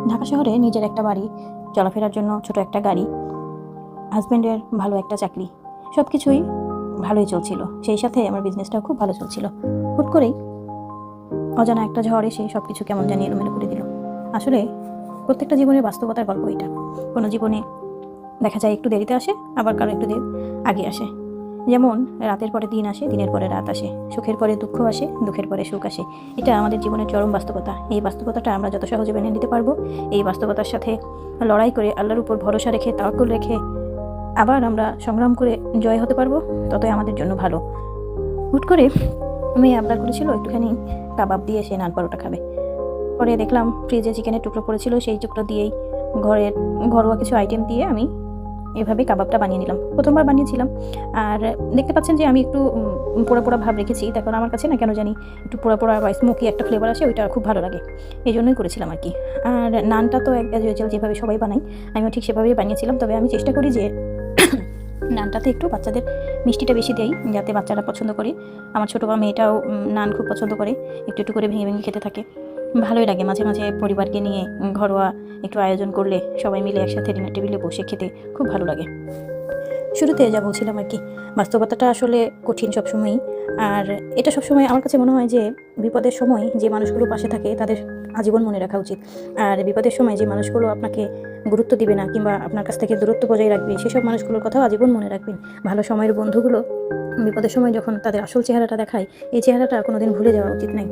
ঢাকা শহরে নিজের একটা বাড়ি, চলাফেরার জন্য ছোট একটা গাড়ি, হাজব্যান্ডের ভালো একটা চাকরি, সব কিছুই ভালোই চলছিল। সেই সাথে আমার বিজনেসটাও খুব ভালো চলছিল। হুট করেই অজানা একটা ঝড় এসে সব কিছু কেমন জানি এলোমেলো করে দিল। আসলে প্রত্যেকটা জীবনের বাস্তবতার গল্প এটা। কোনো জীবনে দেখা যায় একটু দেরিতে আসে, আবার কারো একটু আগে আসে। যেমন রাতের পরে দিন আসে, দিনের পরে রাত আসে, সুখের পরে দুঃখ আসে, দুঃখের পরে সুখ আসে। এটা আমাদের জীবনের চরম বাস্তবতা। এই বাস্তবতাটা আমরা যত সহজে মেনে নিতে পারবো, এই বাস্তবতার সাথে লড়াই করে আল্লাহর উপর ভরসা রেখে, তাওয়াক্কুল রেখে আবার আমরা সংগ্রাম করে জয় হতে পারবো, ততই আমাদের জন্য ভালো। হুট করে মেয়ে আবদার করেছিল একটুখানি কাবাব দিয়ে সে নান পরোটা খাবে। পরে দেখলাম ফ্রিজে চিকেনের টুকরো পড়েছিল, সেই টুকরো দিয়েই ঘরোয়া কিছু আইটেম দিয়ে আমি এভাবে কাবাবটা বানিয়ে নিলাম। প্রথমবার বানিয়েছিলাম, আর দেখতে পাচ্ছেন যে আমি একটু পোড়া পোড়া ভাব রেখেছি। তখন আমার কাছে না কেন জানি একটু পোড়া পোড়া বা স্মোকি একটা ফ্লেভার আসে, ওইটা খুব ভালো লাগে, এই জন্যই করেছিলাম আর কি। আর নানটা তো অ্যাজ ইউজুয়াল যেভাবে সবাই বানাই, আমিও ঠিক সেভাবেই বানিয়েছিলাম। তবে আমি চেষ্টা করি যে নানটাতে একটু বাচ্চাদের মিষ্টিটা বেশি দেই, যাতে বাচ্চারা পছন্দ করে। আমার ছোটো মেয়েটাও নান খুব পছন্দ করে, একটু একটু করে ভেঙে ভেঙে খেতে থাকে। ভালোই লাগে মাঝে মাঝে পরিবারকে নিয়ে ঘরোয়া একটু আয়োজন করলে সবাই মিলে একসাথে ডিনার টেবিলে বসে খেতে খুব ভালো লাগে। শুরুতে যা বলছিলাম আর কি, বাস্তবতাটা আসলে কঠিন সবসময়ই। আর এটা সবসময় আমার কাছে মনে হয় যে বিপদের সময় যে মানুষগুলো পাশে থাকে তাদের আজীবন মনে রাখা উচিত। আর বিপদের সময় যে মানুষগুলো আপনাকে গুরুত্ব দিবে না কিংবা আপনার কাছ থেকে দূরত্ব বজায় রাখবে, সেসব মানুষগুলোর কথাও আজীবন মনে রাখবেন। ভালো সময়ের বন্ধুগুলো বিপদের সময় যখন তাদের আসল চেহারাটা দেখায়, এই চেহারাটা কোনোদিন ভুলে যাওয়া উচিত নয়।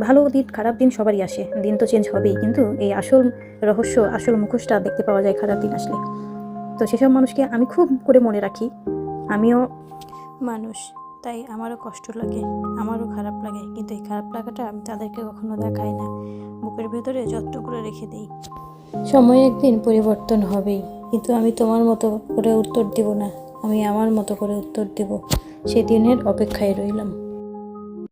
ভালো দিন খারাপ দিন সবারই আসে, দিন তো চেঞ্জ হবেই, কিন্তু এই আসল রহস্য, আসল মুখোশটা দেখতে পাওয়া যায় খারাপ দিন আসলে। তো সেসব মানুষকে আমি খুব করে মনে রাখি। আমিও মানুষ, তাই আমারও কষ্ট লাগে, আমারও খারাপ লাগে, কিন্তু এই খারাপ লাগাটা আমি তাদেরকে কখনো দেখাই না, বুকের ভেতরে যত্ন করে রেখে দিই। সময় একদিন পরিবর্তন হবেই, কিন্তু আমি তোমার মতো করে উত্তর দেব না, আমি আমার মতো করে উত্তর দেব। সেদিনের অপেক্ষায় রইলাম।